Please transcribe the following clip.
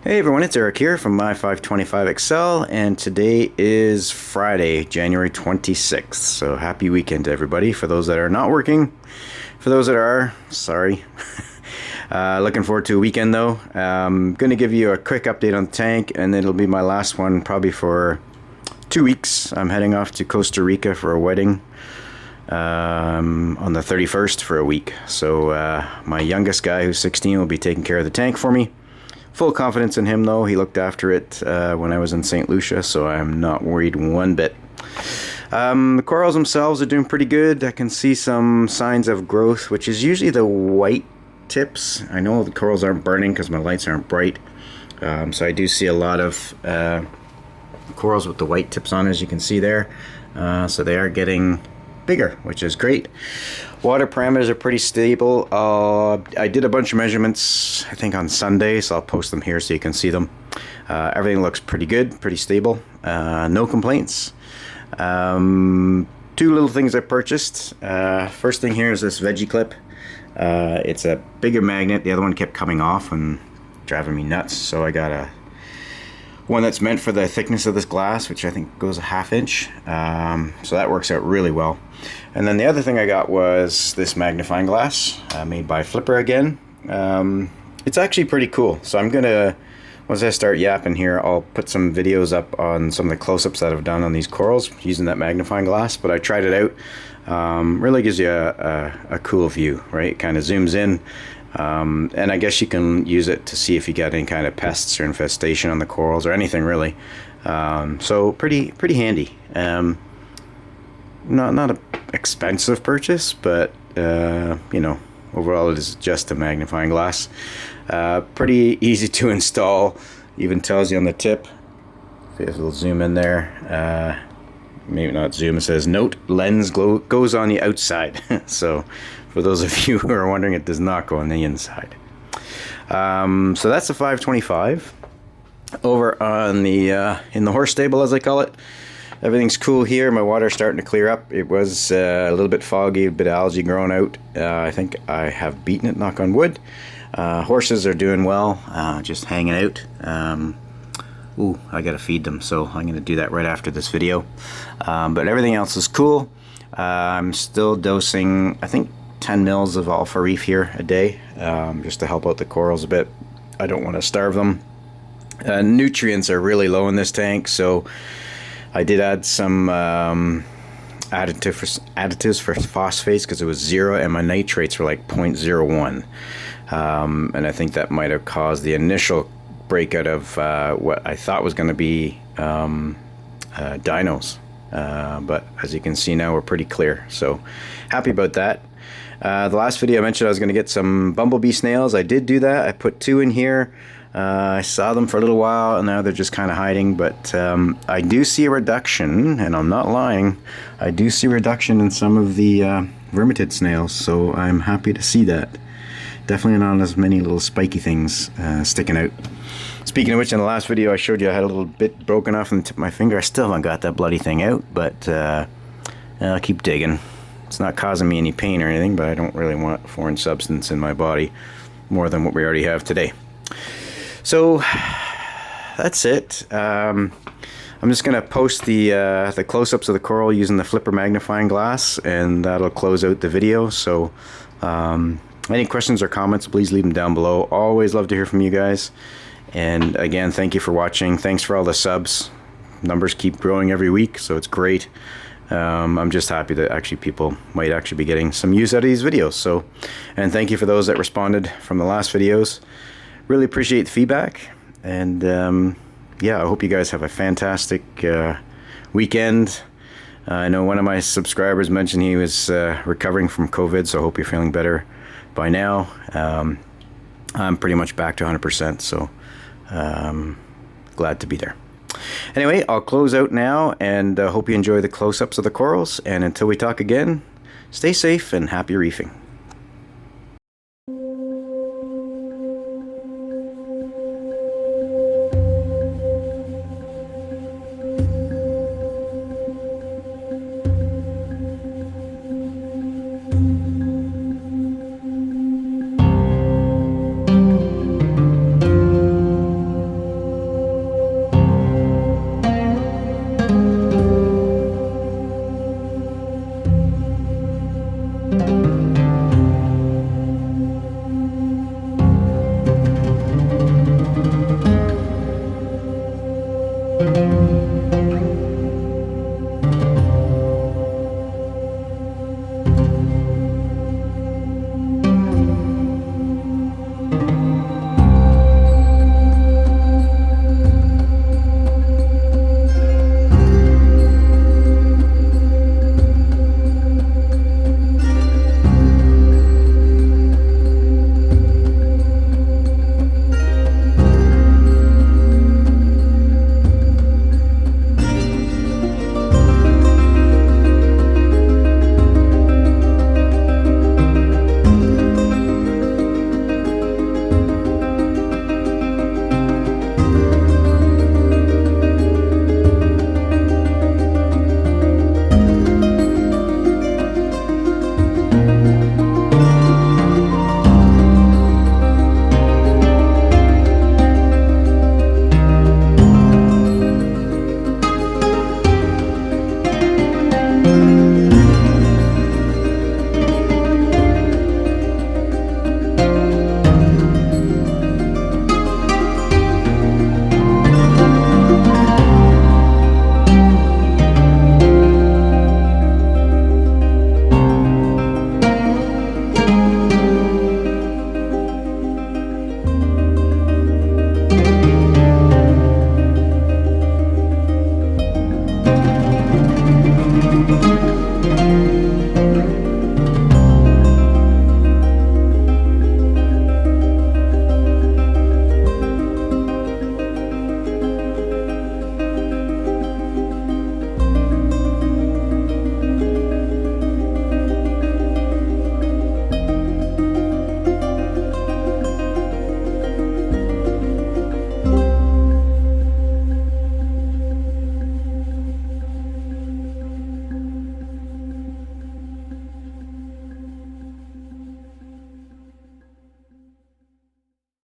Hey everyone, it's Eric here from My 525 Excel, and today is Friday, January 26th. So happy weekend to everybody. For those that are not working, for those that are, sorry. Looking forward to a weekend though. I'm going to give you a quick update on the tank, and it'll be my last one probably for 2 weeks. I'm heading off to Costa Rica for a wedding on the 31st for a week. So my youngest guy, who's 16, will be taking care of the tank for me. Full confidence in him though. He looked after it when I was in St. Lucia, so I'm not worried one bit. The corals themselves are doing pretty good. I can see some signs of growth, which is usually the white tips. I know the corals aren't burning because my lights aren't bright. So I do see a lot of corals with the white tips on, as you can see there. So they are getting bigger, which is great. Water parameters are pretty stable. I did a bunch of measurements, I think on Sunday, so I'll post them here so you can see them. Everything looks pretty good, pretty stable. No complaints. Two little things I purchased. First thing here is this veggie clip. It's a bigger magnet. The other one kept coming off and driving me nuts, so I got one that's meant for the thickness of this glass, which I think goes a 1/2 inch. So that works out really well. And then the other thing I got was this magnifying glass, made by Flipper again. It's actually pretty cool. So I'm gonna, once I start yapping here, I'll put some videos up on some of the close-ups that I've done on these corals using that magnifying glass. But I tried it out. Really gives you a cool view, right? It kind of zooms in. And I guess you can use it to see if you get any kind of pests or infestation on the corals or anything really. So pretty handy. Not an expensive purchase, but you know, overall it is just a magnifying glass. Pretty easy to install. Even tells you on the tip. If it'll zoom in there. Maybe not zoom. It says note lens goes on the outside. So for those of you who are wondering, it does not go on the inside. So that's the 525. Over on the in the horse stable, as I call it, everything's cool here. My water's starting to clear up. It was a little bit foggy, a bit of algae growing out. I think I have beaten it, knock on wood. Horses are doing well, just hanging out. Ooh, I gotta feed them, so I'm gonna do that right after this video. But everything else is cool. I'm still dosing, I think, 10 mils of Alpha Reef here a day, just to help out the corals a bit. I don't want to starve them. Nutrients are really low in this tank, so I did add some additives for phosphates because it was 0 and my nitrates were like 0.01. And I think that might have caused the initial breakout of what I thought was going to be dinos. But as you can see now, we're pretty clear, so happy about that. The last video I mentioned I was going to get some bumblebee snails. I did do that. I put 2 in here. I saw them for a little while and now they're just kind of hiding, but I do see a reduction, and I'm not lying, I do see a reduction in some of the vermitid snails, so I'm happy to see that. Definitely not as many little spiky things sticking out. Speaking of which, in the last video I showed you I had a little bit broken off on the tip of my finger. I still haven't got that bloody thing out, but I'll keep digging. It's not causing me any pain or anything, but I don't really want foreign substance in my body more than what we already have today. So that's it. I'm just gonna post the close-ups of the coral using the Flipper magnifying glass, and that'll close out the video. So any questions or comments, please leave them down below. Always love to hear from you guys. And again, thank you for watching. Thanks for all the subs. Numbers keep growing every week, so it's great. I'm just happy that actually people might actually be getting some use out of these videos. So, and thank you for those that responded from the last videos. Really appreciate the feedback. And yeah, I hope you guys have a fantastic weekend. I know one of my subscribers mentioned he was recovering from COVID, so I hope you're feeling better by now. I'm pretty much back to 100%, so glad to be there. Anyway, I'll close out now, and hope you enjoy the close-ups of the corals. And until we talk again, stay safe and happy reefing.